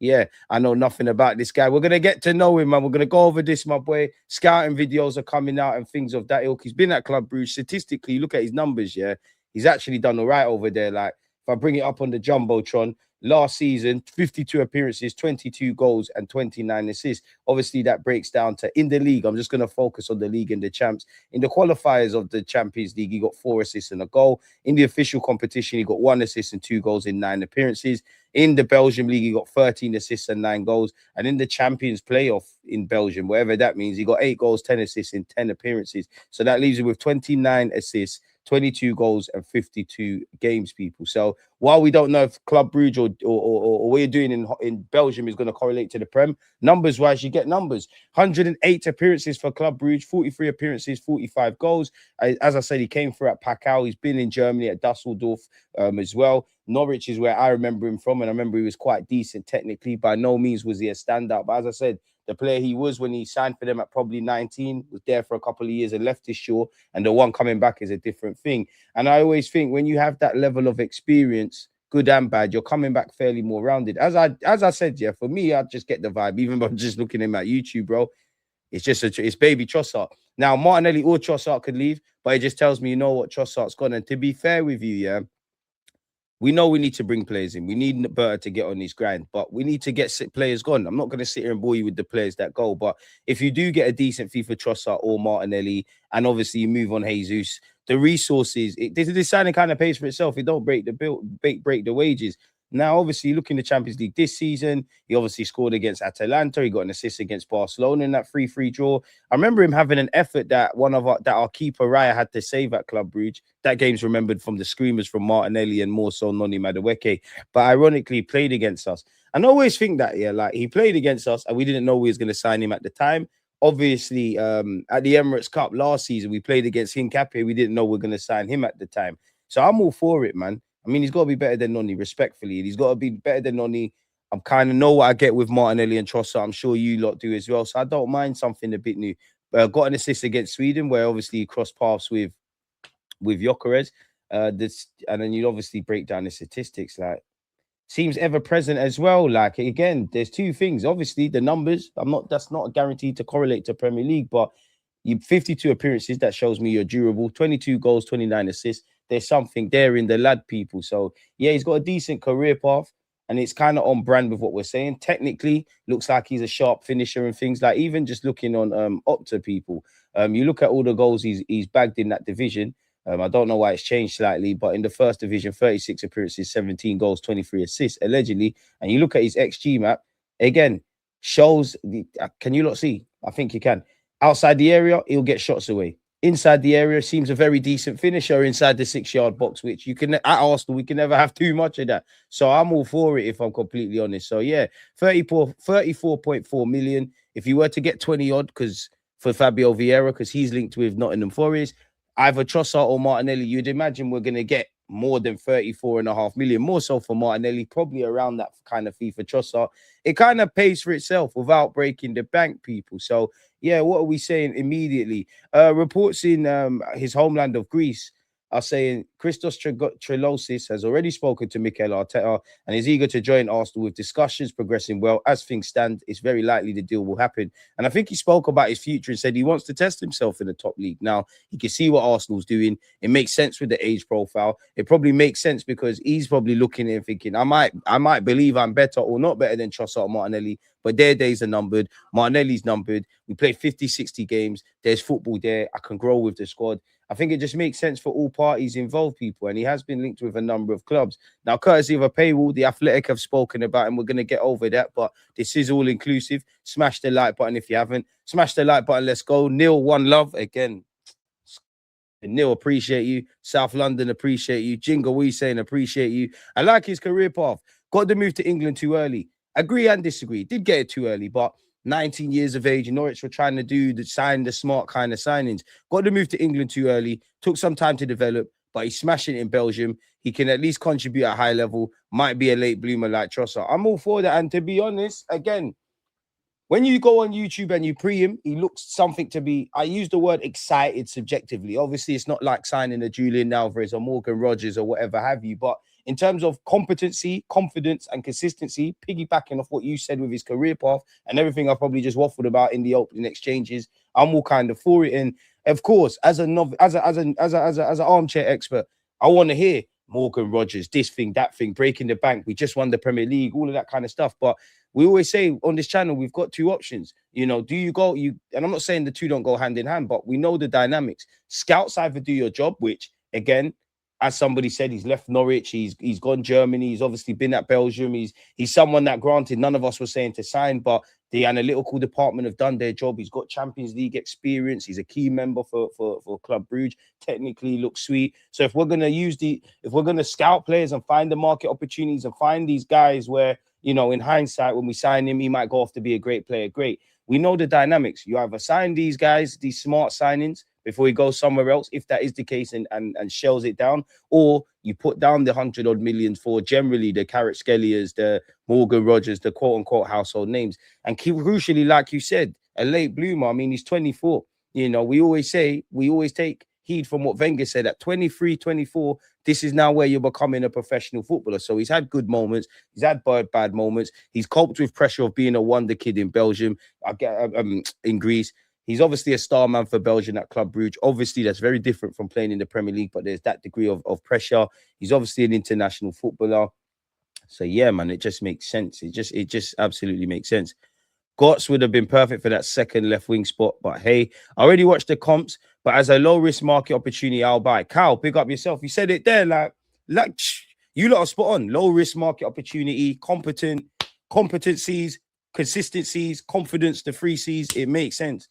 Yeah, I know nothing about this guy. We're gonna get to know him, man. We're gonna go over this, my boy. Scouting videos are coming out and things of that ilk. He's been at Club Brugge. Statistically, look at his numbers. Yeah, he's actually done all right over there. Like if I bring it up on the jumbotron, last season, 52 appearances, 22 goals, and 29 assists. Obviously, that breaks down to in the league. I'm just gonna focus on the league and the champs. In the qualifiers of the Champions League, he got 4 assists and a goal. In the official competition, he got 1 assist and 2 goals in 9 appearances. In the Belgium league, he got 13 assists and 9 goals. And in the Champions playoff in Belgium, whatever that means, he got 8 goals, 10 assists in 10 appearances. So that leaves him with 29 assists, 22 goals, and 52 games, people. So while we don't know if Club Brugge or what you're doing in Belgium is going to correlate to the Prem, numbers-wise, you get numbers. 108 appearances for Club Brugge, 43 appearances, 45 goals. As I said, he came through at Pakau. He's been in Germany at Dusseldorf as well. Norwich is where I remember him from, and I remember he was quite decent technically. By no means was he a standout, but as I said, the player he was when he signed for them at probably 19, was there for a couple of years and left his shore, and the one coming back is a different thing. And I always think when you have that level of experience, good and bad, you're coming back fairly more rounded. As I said, yeah, for me, I just get the vibe, even by just looking at him at YouTube, bro. It's just it's baby Trossard. Now, Martinelli or Trossard could leave, but it just tells me, you know what, Trossard's gone. And to be fair with you, yeah, we know we need to bring players in. We need Berta to get on his grind, but we need to get players gone. I'm not going to sit here and bore you with the players that go, but if you do get a decent fee for Trossard or Martinelli, and obviously you move on Jesus, the resources, this signing kind of pays for itself. It don't break the bill, break the wages. Now, obviously, look in the Champions League this season. He obviously scored against Atalanta. He got an assist against Barcelona in that 3-3 draw. I remember him having an effort that our keeper Raya had to save at Club Brugge. That game's remembered from the screamers from Martinelli and more so Noni Madueke. But ironically, he played against us. And I always think that, yeah, like he played against us and we didn't know we was going to sign him at the time. Obviously, at the Emirates Cup last season, we played against Hincapié. We didn't know we were going to sign him at the time. So I'm all for it, man. I mean, he's got to be better than Noni, respectfully. He's got to be better than Noni. I kind of know what I get with Martinelli and Trossard. I'm sure you lot do as well. So I don't mind something a bit new. Got an assist against Sweden, where obviously he crossed paths with Gyökeres. And then you obviously break down the statistics. Like, seems ever present as well. Like, again, there's two things. Obviously, the numbers. That's not guaranteed to correlate to Premier League, but you 52 appearances. That shows me you're durable. 22 goals, 29 assists. There's something there in the lad, people. So yeah, he's got a decent career path, and it's kind of on brand with what we're saying. Technically, looks like he's a sharp finisher and things. Like, even just looking on Opta, people, you look at all the goals he's bagged in that division. I don't know why it's changed slightly, but in the first division, 36 appearances, 17 goals, 23 assists, allegedly. And you look at his XG map, again, shows can you not see? I think you can. Outside the area, he'll get shots away. Inside the area, seems a very decent finisher inside the 6-yard box, which you can, at Arsenal, we can never have too much of that. So I'm all for it, if I'm completely honest. So yeah, 34.4 million. If you were to get 20 odd, because for Fabio Vieira, because he's linked with Nottingham Forest, either Trossard or Martinelli, you'd imagine we're going to get more than 34.5 million, more so for Martinelli, probably around that kind of fee for Trossard. It kind of pays for itself without breaking the bank, people. So yeah, what are we saying immediately? Reports in his homeland of Greece are saying Christos Tzolis has already spoken to Mikel Arteta and is eager to join Arsenal, with discussions progressing well. As things stand, it's very likely the deal will happen. And I think he spoke about his future and said he wants to test himself in the top league. Now, he can see what Arsenal's doing. It makes sense with the age profile. It probably makes sense because he's probably looking and thinking, I might believe I'm better or not better than Trossard or Martinelli, but their days are numbered. Martinelli's numbered. We played 50, 60 games. There's football there. I can grow with the squad. I think it just makes sense for all parties involved, people. And he has been linked with a number of clubs. Now, courtesy of a paywall, the Athletic have spoken about him. We're going to get over that, but this is all inclusive. Smash the like button if you haven't. Smash the like button. Let's go. Neil, one love. Again, Neil, appreciate you. South London, appreciate you. Jingle, we saying appreciate you. I like his career path. Got to move to England too early. Agree and disagree. Did get it too early, but 19 years of age, Norwich were trying to do the smart kind of signings. Got to move to England too early. Took some time to develop, but he's smashing it in Belgium. He can at least contribute at a high level. Might be a late bloomer like Trossard. I'm all for that. And to be honest, again, when you go on YouTube and you pre him, he looks something to be, I use the word excited subjectively. Obviously, it's not like signing a Julian Alvarez or Morgan Rogers or whatever have you, but in terms of competency, confidence, and consistency, piggybacking off what you said with his career path and everything I probably just waffled about in the opening exchanges, I'm all kind of for it. And of course, as an armchair expert, I want to hear Morgan Rogers, this thing, that thing, breaking the bank. We just won the Premier League, all of that kind of stuff. But we always say on this channel, we've got two options. You know, do you go, and I'm not saying the two don't go hand in hand, but we know the dynamics. Scouts either do your job, which again, as somebody said, he's left Norwich, he's gone Germany, he's obviously been at Belgium. He's someone that, granted, none of us were saying to sign, but the analytical department have done their job. He's got Champions League experience. He's a key member for Club Brugge. Technically looks sweet. So if we're gonna scout players and find the market opportunities and find these guys where, you know, in hindsight, when we sign him, he might go off to be a great player. Great. We know the dynamics. You either sign these guys, these smart signings, before he goes somewhere else, if that is the case, and shells it down, or you put down the 100-odd million for generally the Kvaratskhelia, the Morgan Rogers, the quote-unquote household names. And crucially, like you said, a late bloomer. I mean, he's 24. You know, we always take heed from what Wenger said at 23, 24. This is now where you're becoming a professional footballer. So he's had good moments. He's had bad moments. He's coped with pressure of being a wonder kid in Belgium, in Greece. He's obviously a star man for Belgium at Club Brugge. Obviously, that's very different from playing in the Premier League, but there's that degree of pressure. He's obviously an international footballer. So, yeah, man, it just makes sense. It just absolutely makes sense. Gotts would have been perfect for that second left wing spot. But, hey, I already watched the comps, but as a low-risk market opportunity, I'll buy. Cal, pick up yourself. You said it there, like you lot are spot on. Low-risk market opportunity, competencies, consistencies, confidence, the three C's. It makes sense.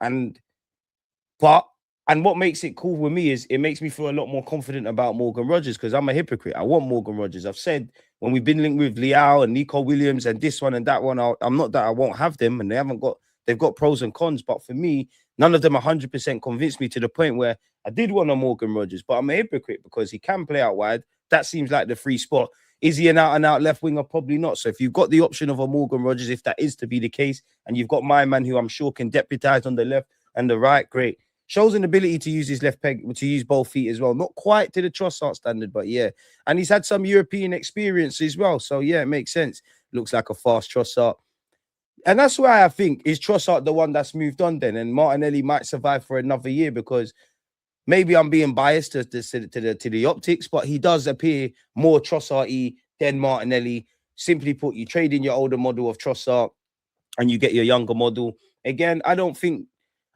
And what makes it cool with me is it makes me feel a lot more confident about Morgan Rogers, because I'm a hypocrite. I want Morgan Rogers. I've said when we've been linked with Leao and Nico Williams and this one and that one, I'm not that I won't have them, and they've got pros and cons. But for me, none of them 100% convinced me to the point where I did want a Morgan Rogers, but I'm a hypocrite because he can play out wide. That seems like the free spot. Is he an out-and-out left winger? Probably not. So if you've got the option of a Morgan Rogers, if that is to be the case, and you've got my man who I'm sure can deputise on the left and the right, great. Shows an ability to use his left peg, to use both feet as well. Not quite to the Trossard standard, but yeah. And he's had some European experience as well. So yeah, it makes sense. Looks like a fast Trossard. And that's why I think, is Trossard the one that's moved on then? And Martinelli might survive for another year, because maybe I'm being biased to the optics, but he does appear more Trossard-y than Martinelli. Simply put, you trade in your older model of Trossard and you get your younger model. Again, I don't think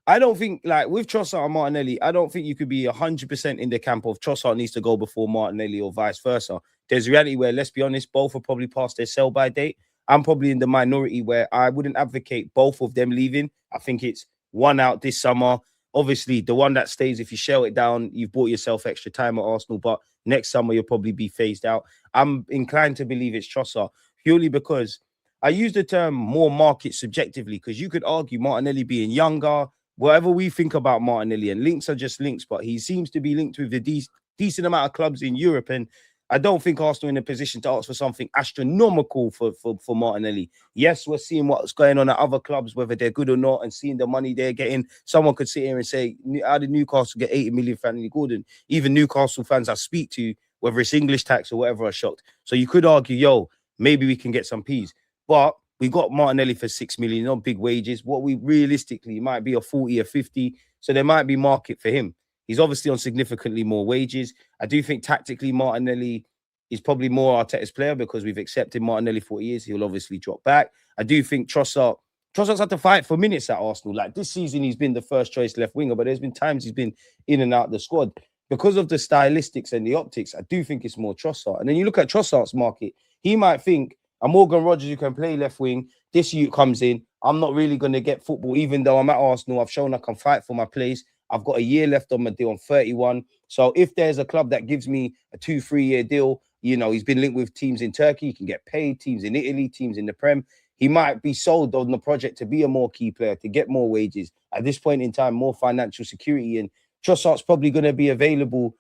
like with Trossard and Martinelli, I don't think you could be 100% in the camp of Trossard needs to go before Martinelli or vice versa. There's a reality where, let's be honest, both are probably past their sell-by date. I'm probably in the minority where I wouldn't advocate both of them leaving. I think it's one out this summer. Obviously, the one that stays, if you shell it down, you've bought yourself extra time at Arsenal, but next summer you'll probably be phased out. I'm inclined to believe it's Trossard, purely because I use the term more market subjectively, because you could argue Martinelli being younger, whatever we think about Martinelli, and links are just links, but he seems to be linked with the decent amount of clubs in Europe, and I don't think Arsenal are in a position to ask for something astronomical for Martinelli. Yes, we're seeing what's going on at other clubs, whether they're good or not, and seeing the money they're getting. Someone could sit here and say, how did Newcastle get 80 million for Anthony Gordon? Even Newcastle fans I speak to, whether it's English tax or whatever, are shocked. So you could argue, yo, maybe we can get some peas. But we got Martinelli for 6 million, not big wages. What we realistically might be a 40 or 50. So there might be market for him. He's obviously on significantly more wages. I do think tactically Martinelli is probably more Arteta's player, because we've accepted Martinelli for years. He'll obviously drop back. I do think Trossard's had to fight for minutes at Arsenal. Like this season, he's been the first choice left winger, but there's been times he's been in and out of the squad. Because of the stylistics and the optics, I do think it's more Trossard. And then you look at Trossard's market, he might think, a Morgan Rogers who can play left wing, this youth comes in, I'm not really going to get football, even though I'm at Arsenal. I've shown I can fight for my place. I've got a year left on my deal. I'm 31. So if there's a club that gives me a 2-3 year deal, you know, he's been linked with teams in Turkey. He can get paid, teams in Italy, teams in the Prem. He might be sold on the project to be a more key player, to get more wages. At this point in time, more financial security. And Trossard's probably going to be available,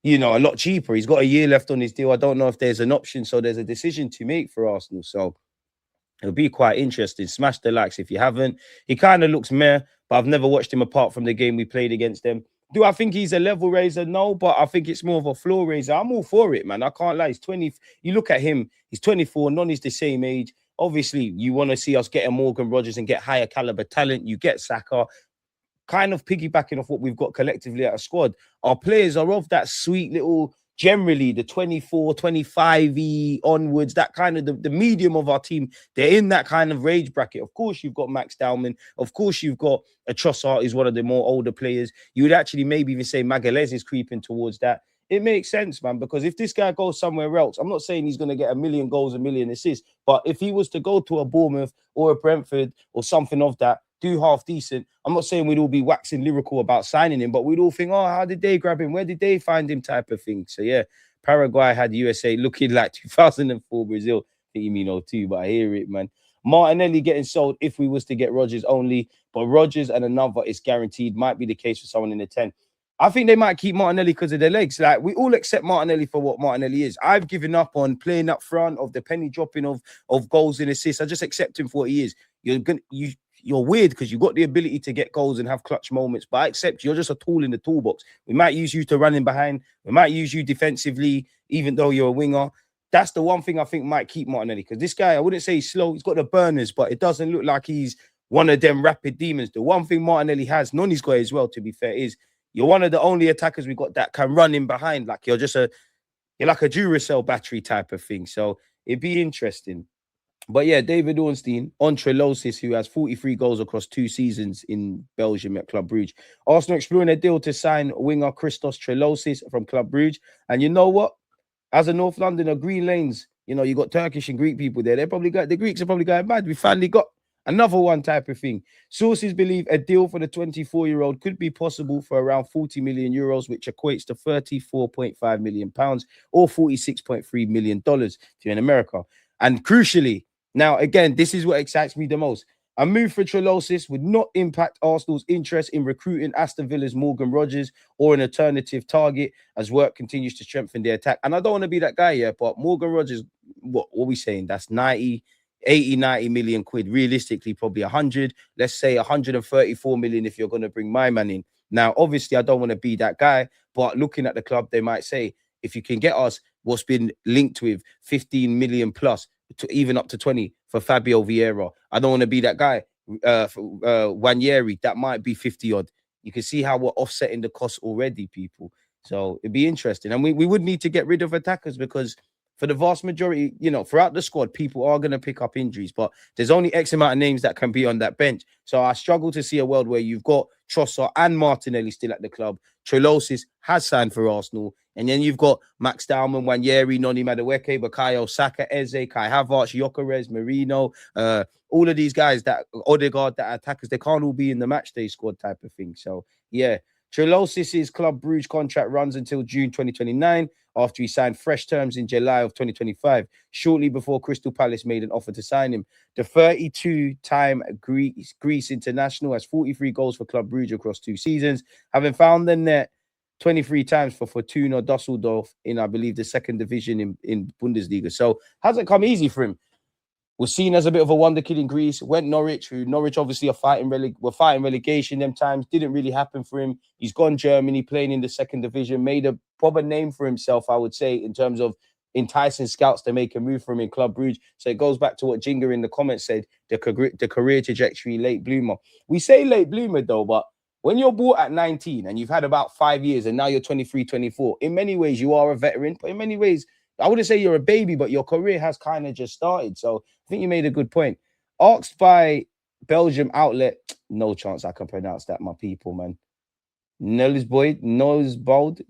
you know, a lot cheaper. He's got a year left on his deal. I don't know if there's an option. So there's a decision to make for Arsenal. So it'll be quite interesting. Smash the likes if you haven't. He kind of looks meh, but I've never watched him apart from the game we played against them. Do I think he's a level raiser? No, but I think it's more of a floor raiser. I'm all for it, man. I can't lie. He's 20. You look at him, he's 24. Nonny's the same age. Obviously, you want to see us get a Morgan Rogers and get higher caliber talent. You get Saka, kind of piggybacking off what we've got collectively at a squad. Our players are of that sweet little, generally the 24, 25 onwards, that kind of the medium of our team. They're in that kind of rage bracket. Of course, you've got Max Dowman. Of course, you've got a Trossard, who's one of the more older players. You would actually maybe even say Magalhaes is creeping towards that. It makes sense, man, because if this guy goes somewhere else, I'm not saying he's going to get 1 million goals, 1 million assists, but if he was to go to a Bournemouth or a Brentford or something of that, do half decent. I'm not saying we'd all be waxing lyrical about signing him, but we'd all think, oh, how did they grab him? Where did they find him? Type of thing. So yeah, Paraguay had USA looking like 2004 Brazil. I think you mean 02, but I hear it, man. Martinelli getting sold if we was to get Rodgers only, but Rodgers and another is guaranteed. Might be the case for someone in the 10. I think they might keep Martinelli because of their legs. Like, we all accept Martinelli for what Martinelli is. I've given up on playing up front, of the penny dropping of goals and assists. I just accept him for what he is. You're weird because you've got the ability to get goals and have clutch moments, but I accept you're just a tool in the toolbox. We might use you to run in behind. We might use you defensively, even though you're a winger. That's the one thing I think might keep Martinelli, because this guy, I wouldn't say he's slow. He's got the burners, but it doesn't look like he's one of them rapid demons. The one thing Martinelli has, Noni's got as well, to be fair, is you're one of the only attackers we got that can run in behind. Like you're like a Duracell battery type of thing. So it'd be interesting. But yeah, David Ornstein on Tzolis, who has 43 goals across 2 seasons in Belgium at Club Brugge. Arsenal exploring a deal to sign winger Christos Tzolis from Club Brugge. And you know what? As a North Londoner, Green Lanes, you got Turkish and Greek people there. The Greeks are probably going mad. We finally got another one type of thing. Sources believe a deal for the 24-year-old could be possible for around 40 million euros, which equates to 34.5 million pounds or $46.3 million if you're in America. And crucially, now, again, this is what excites me the most. A move for Tzolis would not impact Arsenal's interest in recruiting Aston Villa's Morgan Rogers or an alternative target as work continues to strengthen their attack. And I don't want to be that guy yet, but Morgan Rogers, what are we saying? That's 90 million quid. Realistically, probably 100. Let's say 134 million if you're going to bring my man in. Now, obviously, I don't want to be that guy, but looking at the club, they might say, if you can get us what's been linked with 15 million plus, to even up to 20 for Fabio Vieira. I don't want to be that guy. Wanyeri, that might be 50 odd. You can see how we're offsetting the cost already, people. So it'd be interesting. And we would need to get rid of attackers, because for the vast majority, throughout the squad, people are going to pick up injuries, but there's only X amount of names that can be on that bench. So I struggle to see a world where you've got Trossard and Martinelli still at the club. Tzolis has signed for Arsenal. And then you've got Max Dowman, Wanyeri, Noni Madueke, Bukayo Saka, Eze, Kai Havertz, Gyökeres, Marino, all of these guys, that Odegaard, that attackers, they can't all be in the matchday squad type of thing. So, yeah, Tzolis' Club Brugge contract runs until June 2029 after he signed fresh terms in July of 2025, shortly before Crystal Palace made an offer to sign him. The 32-time Greece international has 43 goals for Club Brugge across 2 seasons, having found the net 23 times for Fortuna Dusseldorf in, I believe, the 2nd division in Bundesliga. So hasn't come easy for him. Was seen as a bit of a wonder kid in Greece. Went Norwich, who Norwich obviously were fighting relegation them times. Didn't really happen for him. He's gone Germany, playing in the 2nd division. Made a proper name for himself, I would say, in terms of enticing scouts to make a move for him in Club Brugge. So it goes back to what Jinga in the comments said, the career trajectory, late bloomer. We say late bloomer, though, but when you're bought at 19 and you've had about 5 years and now you're 23, 24, in many ways you are a veteran, but in many ways, I wouldn't say you're a baby, but your career has kind of just started. So I think you made a good point. Asked by Belgium outlet, no chance I can pronounce that, my people, man. Nosebold,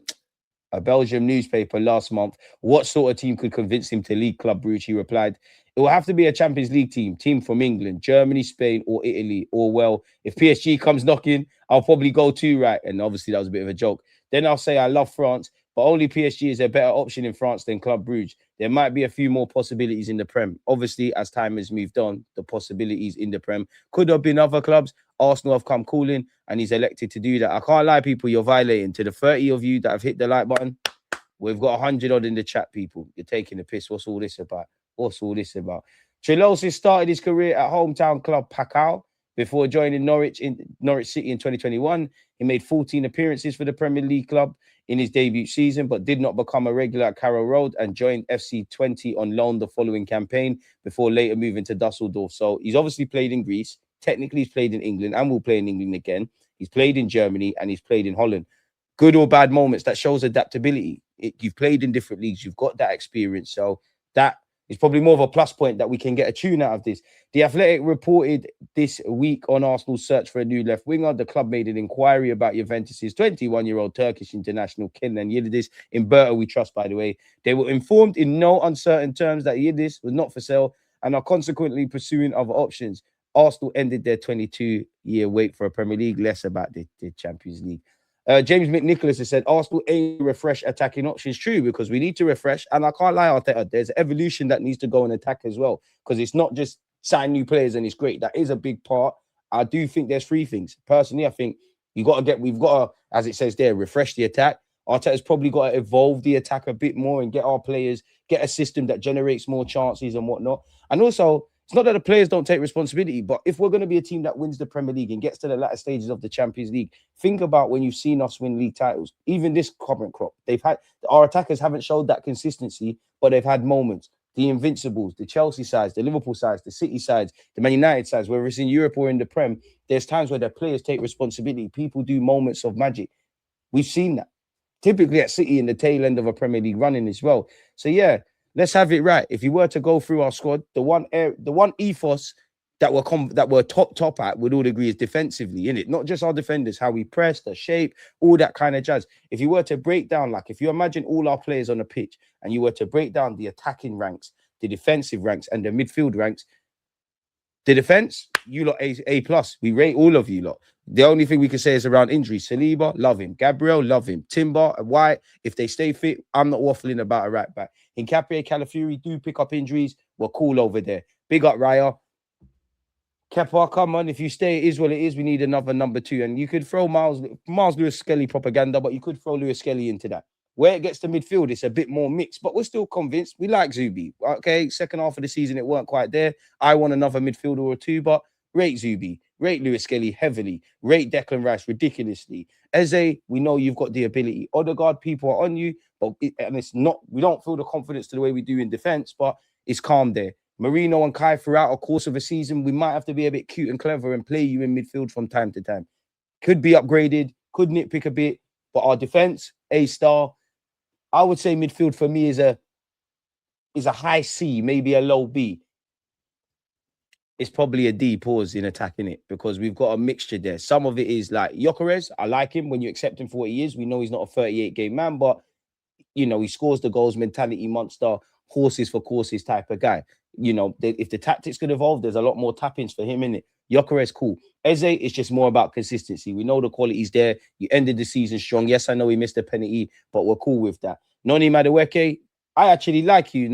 a Belgium newspaper last month, what sort of team could convince him to leave Club Brugge? He replied, it will have to be a Champions League team from England, Germany, Spain, or Italy. Or, well, if PSG comes knocking, I'll probably go too, right? And obviously that was a bit of a joke. Then I'll say I love France, but only PSG is a better option in France than Club Brugge. There might be a few more possibilities in the Prem. Obviously, as time has moved on, the possibilities in the Prem could have been other clubs. Arsenal have come calling, and he's elected to do that. I can't lie, people, you're violating. To the 30 of you that have hit the like button, we've got 100 odd in the chat, people. You're taking the piss. What's all this about? What's all this about? Tzolis started his career at hometown club Pacau before joining Norwich City in 2021. He made 14 appearances for the Premier League club in his debut season, but did not become a regular at Carrow Road and joined FC 20 on loan the following campaign before later moving to Dusseldorf. So he's obviously played in Greece. Technically, he's played in England and will play in England again. He's played in Germany and he's played in Holland. Good or bad moments, that shows adaptability. You've played in different leagues. You've got that experience. So that is probably more of a plus point that we can get a tune out of this. The Athletic reported this week on Arsenal's search for a new left winger. The club made an inquiry about Juventus's 21-year-old Turkish international Kenan Yildiz. In Berta, we trust, by the way. They were informed in no uncertain terms that Yildiz was not for sale and are consequently pursuing other options. Arsenal ended their 22-year wait for a Premier League. Less about the Champions League. James McNicholas has said Arsenal aim to refresh attacking options. True, because we need to refresh. And I can't lie, Arteta, there's evolution that needs to go in attack as well. Because it's not just sign new players and it's great. That is a big part. I do think there's three things. Personally, I think we've got to, as it says there, refresh the attack. Arteta's probably got to evolve the attack a bit more and get our players, get a system that generates more chances and whatnot. And also, it's not that the players don't take responsibility, but if we're going to be a team that wins the Premier League and gets to the latter stages of the Champions League, think about when you've seen us win league titles. Even this current crop, our attackers haven't showed that consistency, but they've had moments. The Invincibles, the Chelsea sides, the Liverpool sides, the City sides, the Man United sides, whether it's in Europe or in the Prem, there's times where the players take responsibility. People do moments of magic. We've seen that. Typically at City in the tail end of a Premier League running as well. So yeah, let's have it right. If you were to go through our squad, the one ethos that we're top at, would all agree is defensively, in it. Not just our defenders, how we press, the shape, all that kind of jazz. If you were to break down, like if you imagine all our players on the pitch and you were to break down the attacking ranks, the defensive ranks, and the midfield ranks, the defense, you lot A plus. We rate all of you lot. The only thing we can say is around injuries. Saliba, love him. Gabriel, love him. Timber and White, if they stay fit, I'm not waffling about a right back. Hincapié, Calafiori do pick up injuries. We're cool over there. Big up Raya. Kepa, come on. If you stay, it is what it is. We need another number 2. And you could throw Miles Lewis Skelly propaganda, but you could throw Lewis Skelly into that. Where it gets to midfield, it's a bit more mixed, but we're still convinced. We like Zubi. Okay, second half of the season, it weren't quite there. I want another midfielder or 2, but rate Zubi, rate Lewis Skelly heavily, rate Declan Rice ridiculously. Eze, we know you've got the ability. Odegaard, people are on you, but it's not. We don't feel the confidence to the way we do in defense, but it's calm there. Marino and Kai throughout a course of a season, we might have to be a bit cute and clever and play you in midfield from time to time. Could be upgraded, could nitpick a bit, but our defense, A-star. I would say midfield for me is a high C, maybe a low B. It's probably a D pause in attacking it because we've got a mixture there. Some of it is like Gyökeres. I like him when you accept him for what he is. We know he's not a 38-game man, but you know, he scores the goals, mentality monster, horses for courses type of guy. You know, if the tactics could evolve, there's a lot more tap-ins for him in it. Gyökeres, cool. Eze is just more about consistency. We know the quality's there. You ended the season strong. Yes, I know he missed a penalty, but we're cool with that. Noni Madueke, I actually like you,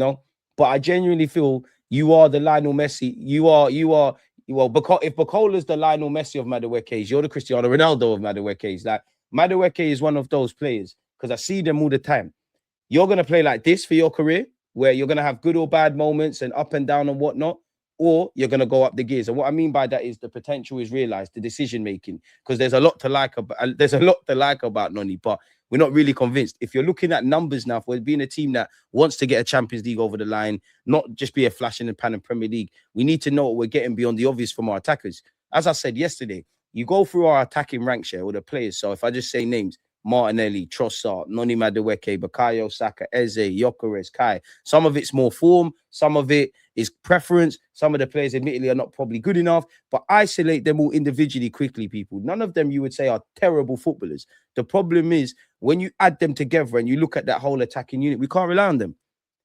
but I genuinely feel you are the Lionel Messi. You are, if Bakola's the Lionel Messi of Madueke, you're the Cristiano Ronaldo of Madueke. Like, Madueke is one of those players because I see them all the time. You're going to play like this for your career, where you're going to have good or bad moments and up and down and whatnot, or you're going to go up the gears. And what I mean by that is the potential is realized, the decision making, because there's a lot to like about Noni, but we're not really convinced. If you're looking at numbers now, for being a team that wants to get a Champions League over the line, not just be a flash in the pan in Premier League, we need to know what we're getting beyond the obvious from our attackers. As I said yesterday, you go through our attacking ranks here, all the players. So if I just say names, Martinelli, Trossard, Noni Madueke, Bukayo Saka, Eze, Gyökeres, Kai. Some of it's more form, some of it is preference. Some of the players, admittedly, are not probably good enough, but isolate them all individually quickly, people. None of them, you would say, are terrible footballers. The problem is, when you add them together and you look at that whole attacking unit, we can't rely on them.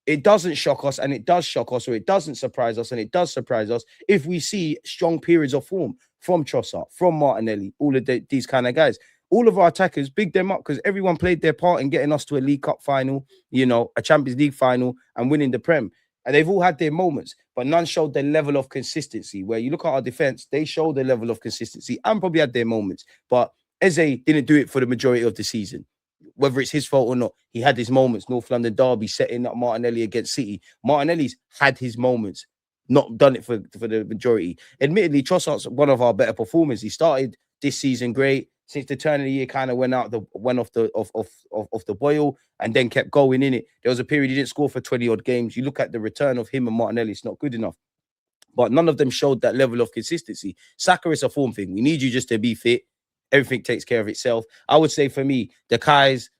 It doesn't shock us, and it does shock us, or it doesn't surprise us, and it does surprise us if we see strong periods of form from Trossard, from Martinelli, all of these kind of guys. All of our attackers, big them up because everyone played their part in getting us to a League Cup final, a Champions League final and winning the Prem. And they've all had their moments, but none showed the level of consistency. Where you look at our defense, they showed the level of consistency and probably had their moments. But Eze didn't do it for the majority of the season. Whether it's his fault or not, he had his moments. North London derby, setting up Martinelli against City. Martinelli's had his moments, not done it for the majority. Admittedly, Trossard's one of our better performers. He started this season great. since the turn of the year kind of went off the boil and then kept going in it. There was a period he didn't score for 20 odd games. You look at the return of him and Martinelli, it's not good enough. But none of them showed that level of consistency. Saka is a form thing. We need you just to be fit. Everything takes care of itself. I would say for me, the Kais,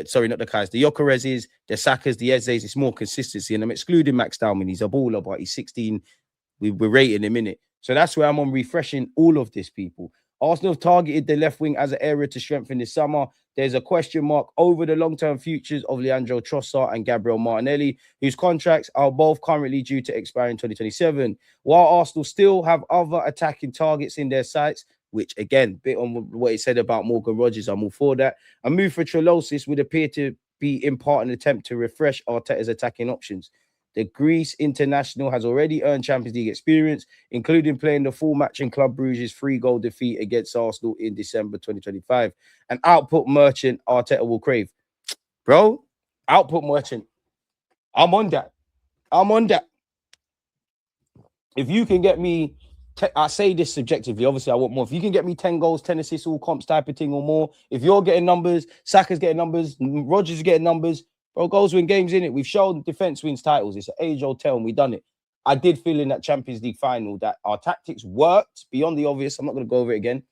sorry, not the Kais, the Yokerezes, the Sakas, the Ezes, it's more consistency. And I'm excluding Max Dowman. He's a baller, but he's 16. We're rating him in it. So that's where I'm on refreshing all of this, people. Arsenal have targeted the left wing as an area to strengthen this summer. There's a question mark over the long-term futures of Leandro Trossard and Gabriel Martinelli, whose contracts are both currently due to expire in 2027. While Arsenal still have other attacking targets in their sights, which, again, bit on what he said about Morgan Rogers, I'm all for that. A move for Tzolis would appear to be in part an attempt to refresh Arteta's attacking options. The Greece international has already earned Champions League experience, including playing the full match in Club Brugge's 3-goal defeat against Arsenal in December 2025. An output merchant Arteta will crave. Bro, output merchant. I'm on that. If you can get me, I say this subjectively, obviously I want more. If you can get me 10 goals, 10 assists, all comps type of thing or more, if you're getting numbers, Saka's getting numbers, Rodgers is getting numbers, bro, goals win games, innit? We've shown defense wins titles. It's an age-old tale, and we've done it. I did feel in that Champions League final that our tactics worked beyond the obvious. I'm not going to go over it again.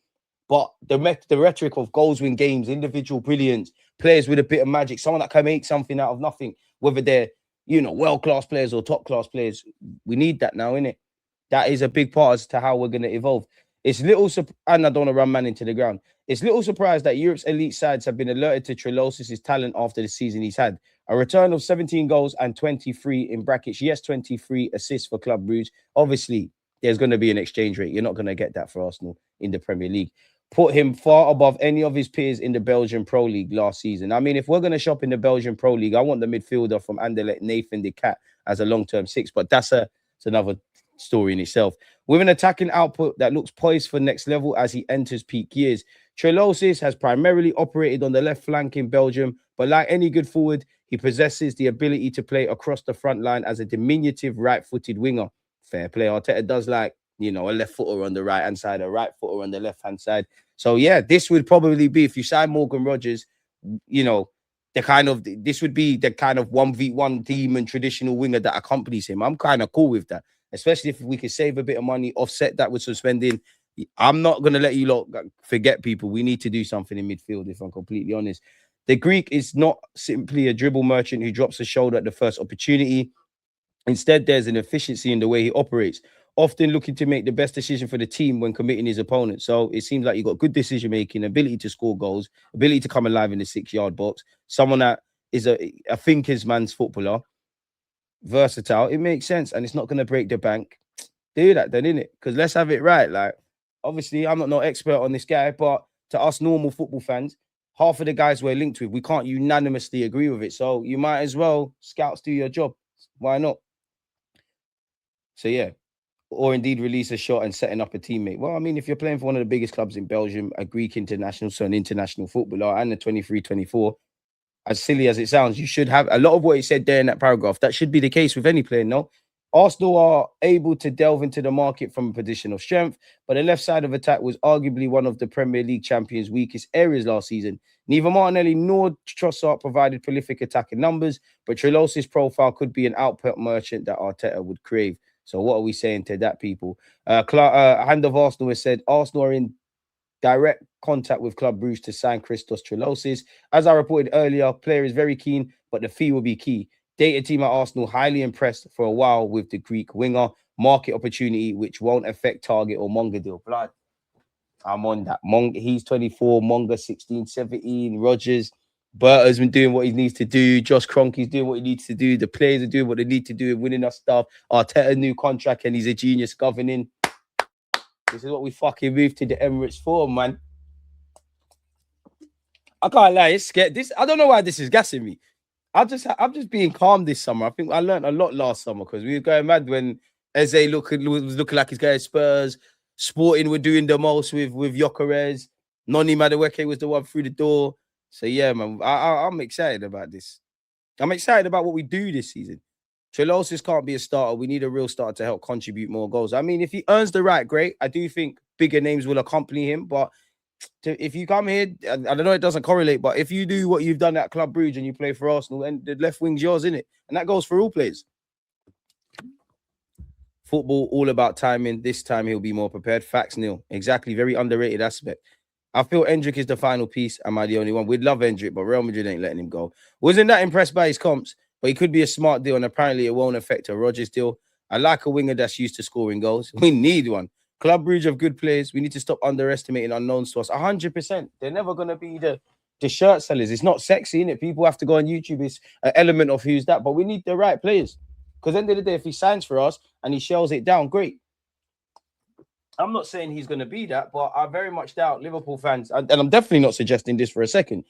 But the rhetoric of goals win games, individual brilliance, players with a bit of magic, someone that can make something out of nothing, whether they're, world-class players or top-class players, we need that now, innit? That is a big part as to how we're going to evolve. It's little, and I don't want to run man into the ground. It's little surprise that Europe's elite sides have been alerted to Tzolis' talent after the season he's had. A return of 17 goals and 23 in brackets. Yes, 23 assists for Club Brugge. Obviously, there's going to be an exchange rate. You're not going to get that for Arsenal in the Premier League. Put him far above any of his peers in the Belgian Pro League last season. I mean, if we're going to shop in the Belgian Pro League, I want the midfielder from Anderlecht, Nathan de Cat, as a long-term 6. But that's another story in itself. With an attacking output that looks poised for next level as he enters peak years. Tzolis has primarily operated on the left flank in Belgium, but like any good forward, he possesses the ability to play across the front line as a diminutive right-footed winger. Fair play. Arteta does like, a left footer on the right-hand side, a right footer on the left-hand side. So, yeah, this would probably be, if you sign Morgan Rogers, this would be the kind of 1v1 demon traditional winger that accompanies him. I'm kind of cool with that, especially if we could save a bit of money, offset that with some spending. I'm not going to let you lot forget, people. We need to do something in midfield, if I'm completely honest. The Greek is not simply a dribble merchant who drops a shoulder at the first opportunity. Instead, there's an efficiency in the way he operates, often looking to make the best decision for the team when committing his opponent. So it seems like you've got good decision-making, ability to score goals, ability to come alive in the 6-yard box, someone that is a thinker's man's footballer, versatile. It makes sense, and it's not going to break the bank. Do that then, innit? Because let's have it right. Like, obviously, I'm not no expert on this guy, but to us normal football fans, half of the guys we're linked with, we can't unanimously agree with it. So you might as well, scouts, do your job. Why not? So, yeah. Or indeed release a shot and setting up a teammate. Well, I mean, if you're playing for one of the biggest clubs in Belgium, a Greek international, so an international footballer, and a 23-24, as silly as it sounds, you should have a lot of what he said there in that paragraph. That should be the case with any player, no? Arsenal are able to delve into the market from a position of strength, but the left side of attack was arguably one of the Premier League champions' weakest areas last season. Neither Martinelli nor Trossard provided prolific attacking numbers, but Tzolis' profile could be an output merchant that Arteta would crave. So what are we saying to that, people? Hand of Arsenal has said Arsenal are in direct contact with Club Brugge to sign Christos Tzolis. As I reported earlier, player is very keen, but the fee will be key. Data team at Arsenal highly impressed for a while with the Greek winger. Market opportunity, which won't affect Target or Monga deal. Blood. I'm on that. He's 24, Monga 16, 17, Rogers. Berta's been doing what he needs to do. Josh Kroenke's doing what he needs to do. The players are doing what they need to do and winning us stuff. Arteta new contract and he's a genius governing. This is what we fucking moved to the Emirates for, man. I can't lie, it's scared. I don't know why this is gassing me. I'm just being calm this summer. I think I learned a lot last summer because we were going mad when Eze was looking like he's going Spurs. Sporting were doing the most with Gyökeres. Noni Madueke was the one through the door. So yeah, man, I'm excited about this. I'm excited about what we do this season. Tzolis can't be a starter. We need a real starter to help contribute more goals. I mean, if he earns the right, great. I do think bigger names will accompany him, but if you come here, I don't know, it doesn't correlate, but if you do what you've done at Club Brugge and you play for Arsenal, and the left wing's yours, innit? And that goes for all players. Football, all about timing. This time he'll be more prepared. Facts, Neil. Exactly. Very underrated aspect. I feel Endrick is the final piece. Am I the only one? We'd love Endrick, but Real Madrid ain't letting him go. Wasn't that impressed by his comps, but he could be a smart deal, and apparently it won't affect a Rodgers deal. I like a winger that's used to scoring goals. We need one. Club Brugge of good players. We need to stop underestimating unknowns to us. 100%. They're never going to be the shirt sellers. It's not sexy, innit? People have to go on YouTube. It's an element of who's that, but we need the right players. Because at the end of the day, if he signs for us and he shells it down, great. I'm not saying he's going to be that, but I very much doubt Liverpool fans, and I'm definitely not suggesting this for a second,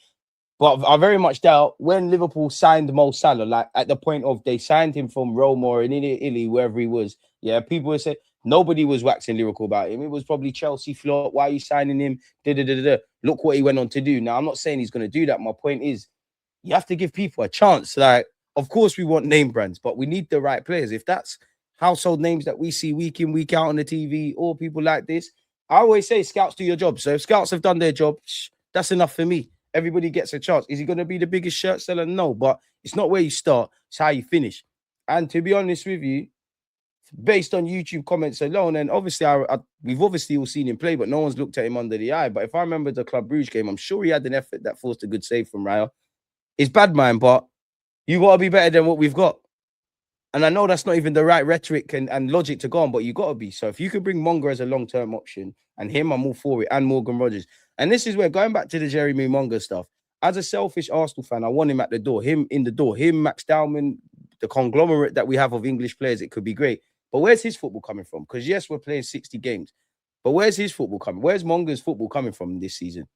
but I very much doubt when Liverpool signed Mo Salah, like at the point of they signed him from Roma or in Italy, wherever he was. Yeah, people would say nobody was waxing lyrical about him. It was probably Chelsea flop. Why are you signing him? Look what he went on to do. Now, I'm not saying he's going to do that. My point is, you have to give people a chance. Like, of course, we want name brands, but we need the right players. If that's household names that we see week in, week out on the TV, or people like this, I always say scouts do your job. So if scouts have done their job, that's enough for me. Everybody gets a chance. Is he going to be the biggest shirt seller? No, but it's not where you start. It's how you finish. And to be honest with you, based on YouTube comments alone, and obviously we've obviously all seen him play, but no one's looked at him under the eye. But if I remember the Club Brugge game, I'm sure he had an effort that forced a good save from Raya. It's bad, man, but you got to be better than what we've got. And I know that's not even the right rhetoric and logic to go on, but you got to be. So if you could bring Monga as a long-term option, and him, I'm all for it, and Morgan Rogers. And this is where, going back to the Jeremy Monga stuff, as a selfish Arsenal fan, I want him at the door, him in the door, him, Max Dowman, the conglomerate that we have of English players, it could be great. But where's his football coming from? Because yes, we're playing 60 games, but where's his football coming? Where's Monga's football coming from this season?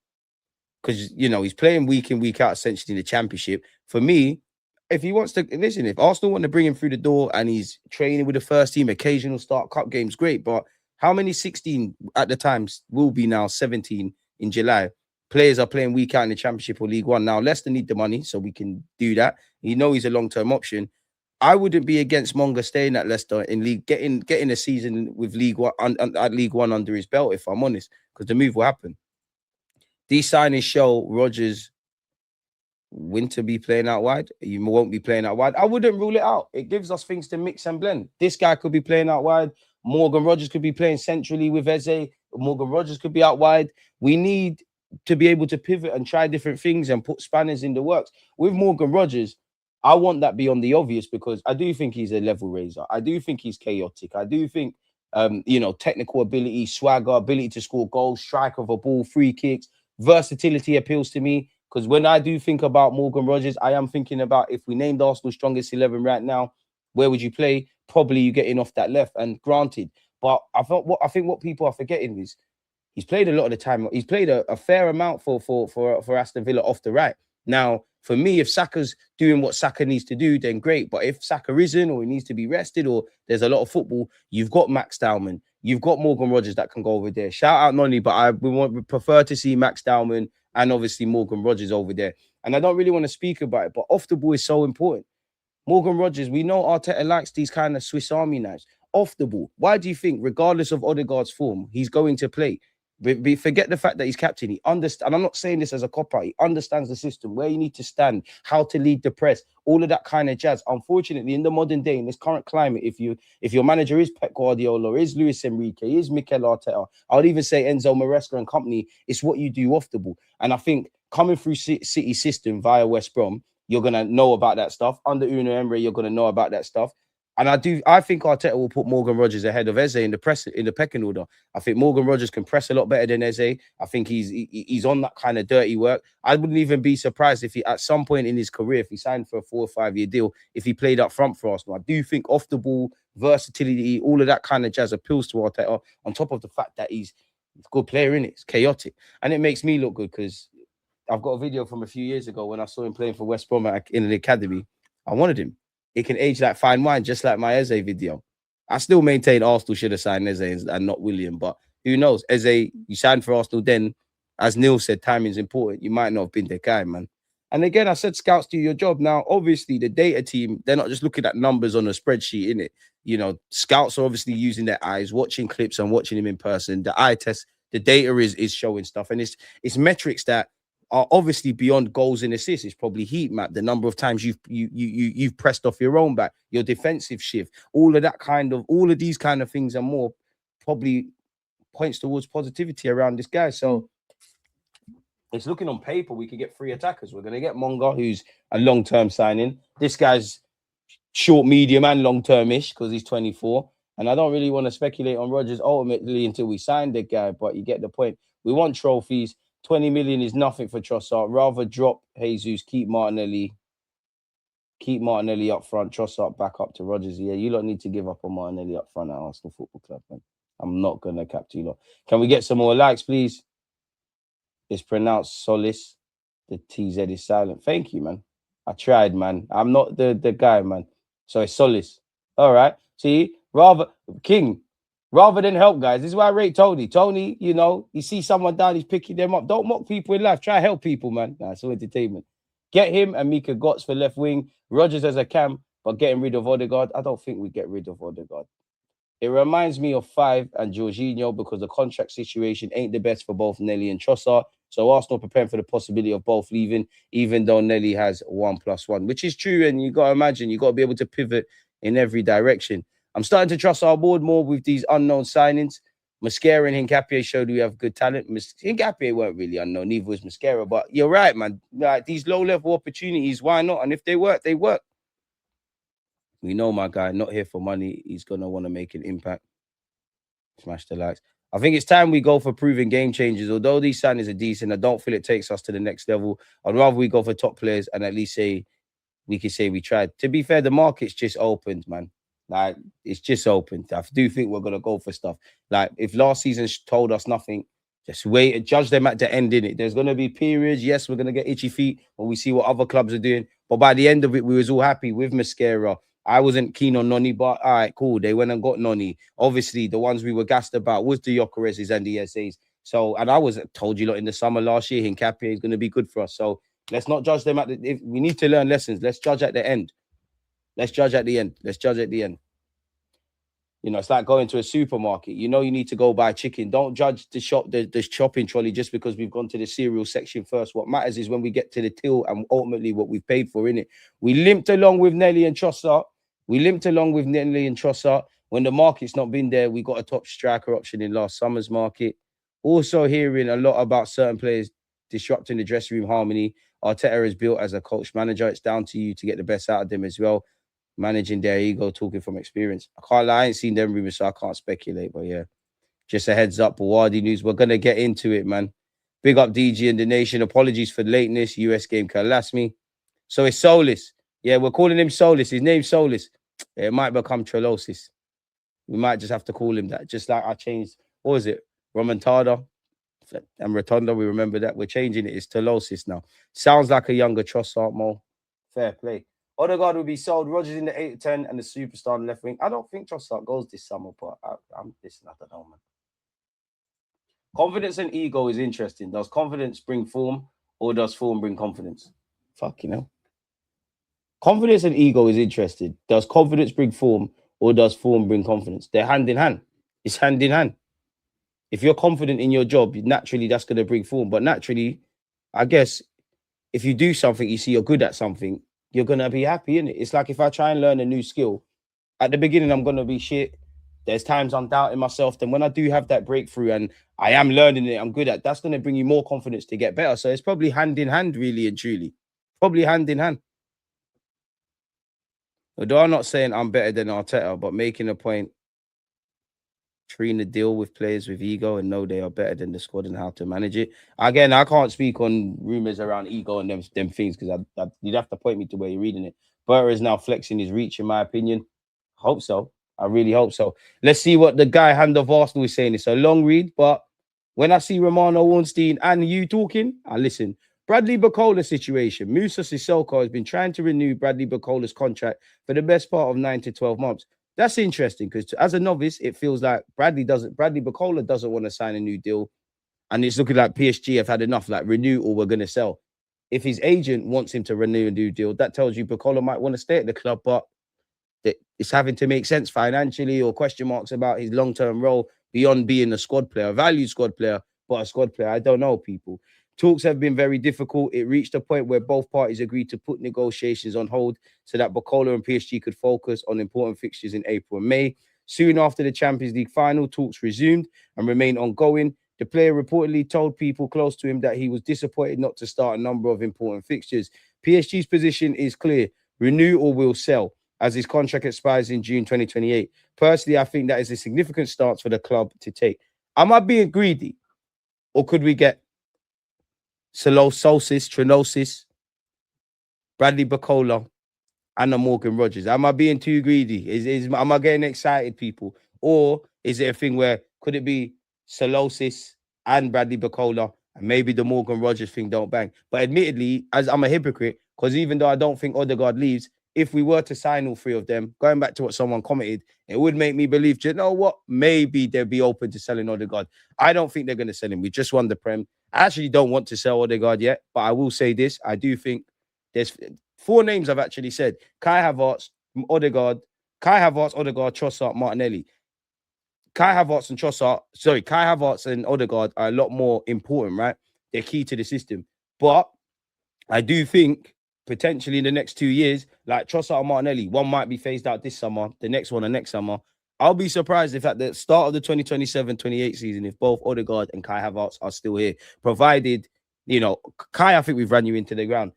Because, you know, he's playing week in, week out, essentially in the Championship. For me, if he wants to, listen, if Arsenal want to bring him through the door and he's training with the first team, occasional start cup games, great. But how many 16 at the times will be now 17 in July? Players are playing week out in the Championship or League One. Now, Leicester need the money, so we can do that. You know he's a long-term option. I wouldn't be against Monga staying at Leicester in league, getting a season with League One at League One under his belt, if I'm honest, because the move will happen. These signings show Rodgers Winter be playing out wide. You won't be playing out wide. I wouldn't rule it out. It gives us things to mix and blend. This guy could be playing out wide. Morgan Rogers could be playing centrally with Eze. Morgan Rogers could be out wide. We need to be able to pivot and try different things and put spanners in the works. With Morgan Rogers, I want that beyond the obvious because I do think he's a level raiser. I do think he's chaotic. I do think, technical ability, swagger, ability to score goals, strike of a ball, free kicks, versatility appeals to me. Because when I do think about Morgan Rogers, I am thinking about if we named Arsenal's strongest 11 right now, where would you play? Probably you getting off that left. And granted, but I think what people are forgetting is he's played a lot of the time. He's played a fair amount for Aston Villa off the right. Now, for me, if Saka's doing what Saka needs to do, then great. But if Saka isn't, or he needs to be rested, or there's a lot of football, you've got Max Dowman, you've got Morgan Rogers that can go over there. Shout out Noni, but we prefer to see Max Dowman and obviously Morgan Rogers over there. And I don't really want to speak about it, but off the ball is so important. Morgan Rogers, we know Arteta likes these kind of Swiss Army knives. Off the ball, why do you think, regardless of Odegaard's form, he's going to play? Forget the fact that he's captain. He understands, and I'm not saying this as a cop-out. He understands the system, where you need to stand, how to lead the press, all of that kind of jazz. Unfortunately, in the modern day, in this current climate, if your manager is Pep Guardiola, is Luis Enrique, is Mikel Arteta, I would even say Enzo Maresca and company, it's what you do off the ball. And I think coming through City system via West Brom, you're going to know about that stuff. Under Unai Emery, you're going to know about that stuff. And I think Arteta will put Morgan Rogers ahead of Eze in the pecking order. I think Morgan Rogers can press a lot better than Eze. I think he's on that kind of dirty work. I wouldn't even be surprised if he, at some point in his career, if he signed for a 4 or 5 year deal, if he played up front for Arsenal. I do think off the ball, versatility, all of that kind of jazz appeals to Arteta, on top of the fact that he's a good player, in it. It's chaotic. And it makes me look good because I've got a video from a few years ago when I saw him playing for West Brom in the academy. I wanted him. It can age like fine wine, just like my Eze video. I still maintain Arsenal should have signed Eze and not William, but who knows? Eze, you signed for Arsenal then. As Neil said, timing is important. You might not have been the guy, man. And again, I said scouts do your job. Now, obviously, the data team, they're not just looking at numbers on a spreadsheet, innit? You know, scouts are obviously using their eyes, watching clips and watching him in person. The eye test the data is showing stuff, and it's metrics that are obviously beyond goals and assists. It's probably heat map, the number of times you've pressed off your own back, your defensive shift, all of these kind of things and more probably points towards positivity around this guy. So it's looking on paper we could get 3 attackers. We're going to get Monga, who's a long-term signing. This guy's short, medium, and long-term-ish because he's 24. And I don't really want to speculate on Rodgers ultimately until we sign the guy, but you get the point. We want trophies. 20 million is nothing for Trossard. Rather drop Jesus, keep Martinelli up front, Trossard back up to Rodgers. Yeah, you lot need to give up on Martinelli up front at Arsenal Football Club, man. I'm not going to cap to you lot. Can we get some more likes, please? It's pronounced Tzolis. The TZ is silent. Thank you, man. I tried, man. I'm not the guy, man. So it's Tzolis. All right. See, rather than help, guys. This is why I rate Tony. Tony, you know, he sees someone down, he's picking them up. Don't mock people in life. Try to help people, man. Nah, it's all entertainment. Get him and Mika Gotts for left wing. Rodgers as a cam, but getting rid of Odegaard. I don't think we get rid of Odegaard. It reminds me of 5 and Jorginho because the contract situation ain't the best for both Nelly and Trossard. So Arsenal preparing for the possibility of both leaving, even though Nelly has 1+1, which is true. And you got to imagine, you got to be able to pivot in every direction. I'm starting to trust our board more with these unknown signings. Mosquera and Hincapié showed we have good talent. Hincapié weren't really unknown, neither was Mosquera. But you're right, man. Like these low-level opportunities, why not? And if they work, they work. We know my guy, not here for money. He's going to want to make an impact. Smash the likes. I think it's time we go for proven game changers. Although these signings are decent, I don't feel it takes us to the next level. I'd rather we go for top players and at least say we can say we tried. To be fair, the market's just opened, man. Like, it's just opened. I do think we're going to go for stuff. Like, if last season told us nothing, just wait and judge them at the end, innit? There's going to be periods. Yes, we're going to get itchy feet when we see what other clubs are doing. But by the end of it, we was all happy with Mosquera. I wasn't keen on Noni, but all right, cool. They went and got Noni. Obviously, the ones we were gassed about was the Gyökereses and the SAs. So, and I was told you lot in the summer last year, Hincapié is going to be good for us. So let's not judge them at the. If we need to learn lessons. Let's judge at the end. Let's judge at the end. Let's judge at the end. You know, it's like going to a supermarket. You know, you need to go buy chicken. Don't judge the shopping trolley just because we've gone to the cereal section first. What matters is when we get to the till and ultimately what we've paid for, innit? We limped along with Nelly and Trossard. When the market's not been there, we got a top striker option in last summer's market. Also hearing a lot about certain players disrupting the dressing room harmony. Arteta is built as a coach manager. It's down to you to get the best out of them as well. Managing their ego, talking from experience. I can't lie, I ain't seen them rumors, so I can't speculate. But yeah, just a heads up, Bouaddi news. We're going to get into it, man. Big up DG and the nation. Apologies for the lateness. US game can last me. So it's Tzolis. Yeah, we're calling him Tzolis. His name's Tzolis. It might become Trolosis. We might just have to call him that. Just like I changed, what was it? Romontada and Rotonda. We remember that. We're changing it. It's Trolosis now. Sounds like a younger Trossard, Mo. Fair play. Odegaard will be sold. Rodgers in the 8-10 and the superstar on the left wing. I don't think Trossard goes this summer, but I'm listening. I don't know, man. Confidence and ego is interesting. Does confidence bring form or does form bring confidence? Fucking hell. Confidence and ego is interesting. Does confidence bring form or does form bring confidence? They're hand in hand. It's hand in hand. If you're confident in your job, naturally that's going to bring form. But naturally, I guess, if you do something, you see you're good at something, you're going to be happy, innit? It's like if I try and learn a new skill, at the beginning, I'm going to be shit. There's times I'm doubting myself. Then when I do have that breakthrough and I am learning it, I'm good at, that's going to bring you more confidence to get better. So it's probably hand in hand, really and truly. Probably hand in hand. Although I'm not saying I'm better than Arteta, but making a point, treating the deal with players with ego and know they are better than the squad and how to manage it. Again, I can't speak on rumors around ego and them things because you'd have to point me to where you're reading it. Berta is now flexing his reach, in my opinion. Hope so. I really hope so. Let's see what the guy hand of Arsenal is saying. It's a long read, but when I see Romano Ornstein and you talking, I listen. Bradley Bakola situation. Musa Sissoko has been trying to renew Bradley Bakola's contract for the best part of 9 to 12 months. That's interesting because as a novice, it feels like Bradley Bakola doesn't want to sign a new deal. And it's looking like PSG have had enough, like renew or we're going to sell. If his agent wants him to renew a new deal, that tells you Bakola might want to stay at the club, but it's having to make sense financially or question marks about his long-term role beyond being a squad player, a valued squad player, but a squad player. I don't know, people. Talks have been very difficult. It reached a point where both parties agreed to put negotiations on hold so that Bakola and PSG could focus on important fixtures in April and May. Soon after the Champions League final, talks resumed and remained ongoing. The player reportedly told people close to him that he was disappointed not to start a number of important fixtures. PSG's position is clear: renew or will sell, as his contract expires in June 2028. Personally, I think that is a significant stance for the club to take. Am I being greedy? Or could we get Tzolis, Trinosis, Bradley Bakola, and a Morgan Rogers? Am I being too greedy? Am I getting excited, people? Or is it a thing where could it be Tzolis and Bradley Bakola, and maybe the Morgan Rogers thing don't bang? But admittedly, as I'm a hypocrite, because even though I don't think Odegaard leaves, if we were to sign all three of them, going back to what someone commented, it would make me believe, you know what, maybe they'd be open to selling Odegaard. I don't think they're going to sell him. We just won the Prem. I actually don't want to sell Odegaard yet, but I will say this. I do think there's 4 names I've actually said: Kai Havertz, Odegaard, Trossard, Martinelli. Kai Havertz and Odegaard are a lot more important, right? They're key to the system. But I do think potentially in the next 2 years, like Trossard and Martinelli, one might be phased out this summer, the next one the next summer. I'll be surprised if at the start of the 2027-28 season, if both Odegaard and Kai Havertz are still here, provided, Kai, I think we've run you into the ground.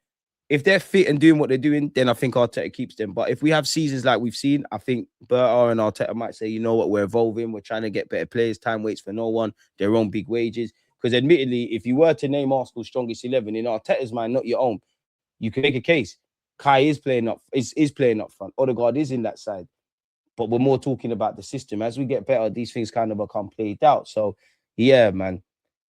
If they're fit and doing what they're doing, then I think Arteta keeps them. But if we have seasons like we've seen, I think Berta and Arteta might say, you know what, we're evolving. We're trying to get better players. Time waits for no one. Their own big wages. Because admittedly, if you were to name Arsenal's strongest 11 in Arteta's mind, not your own, you can make a case. Kai is playing up front. Odegaard is in that side. But we're more talking about the system. As we get better, these things kind of become played out. So, yeah, man.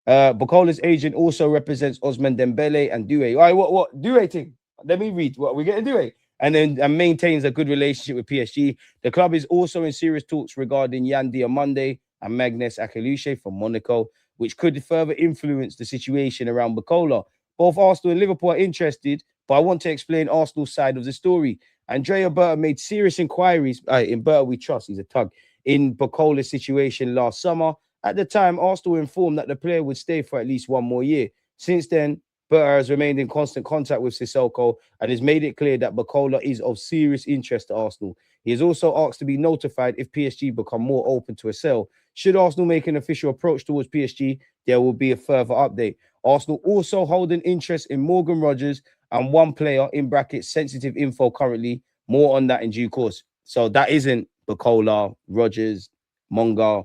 Bakola's agent also represents Osman Dembele and Doué. All right, what Doué thing? Let me read. What we getting Doué? And maintains a good relationship with PSG. The club is also in serious talks regarding Yan Diomande and Magnus Akaluche from Monaco, which could further influence the situation around Bakola. Both Arsenal and Liverpool are interested, but I want to explain Arsenal's side of the story. Andrea Berta made serious inquiries. In Berta we trust, he's a tug, in Bakola's situation last summer. At the time, Arsenal informed that the player would stay for at least 1 more year. Since then, Berta has remained in constant contact with Sissoko and has made it clear that Bakola is of serious interest to Arsenal. He has also asked to be notified if PSG become more open to a sale. Should Arsenal make an official approach towards PSG, there will be a further update. Arsenal also hold an interest in Morgan Rogers and one player, in brackets, sensitive info currently. More on that in due course. So that isn't Bakola, Rogers, Monga,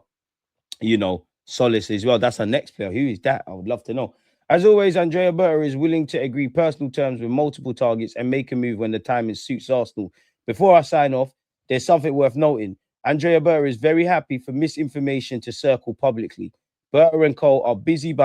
Tzolis as well. That's our next player. Who is that? I would love to know. As always, Andrea Berta is willing to agree personal terms with multiple targets and make a move when the timing suits Arsenal. Before I sign off, there's something worth noting. Andrea Berta is very happy for misinformation to circle publicly. Berta and Co are busy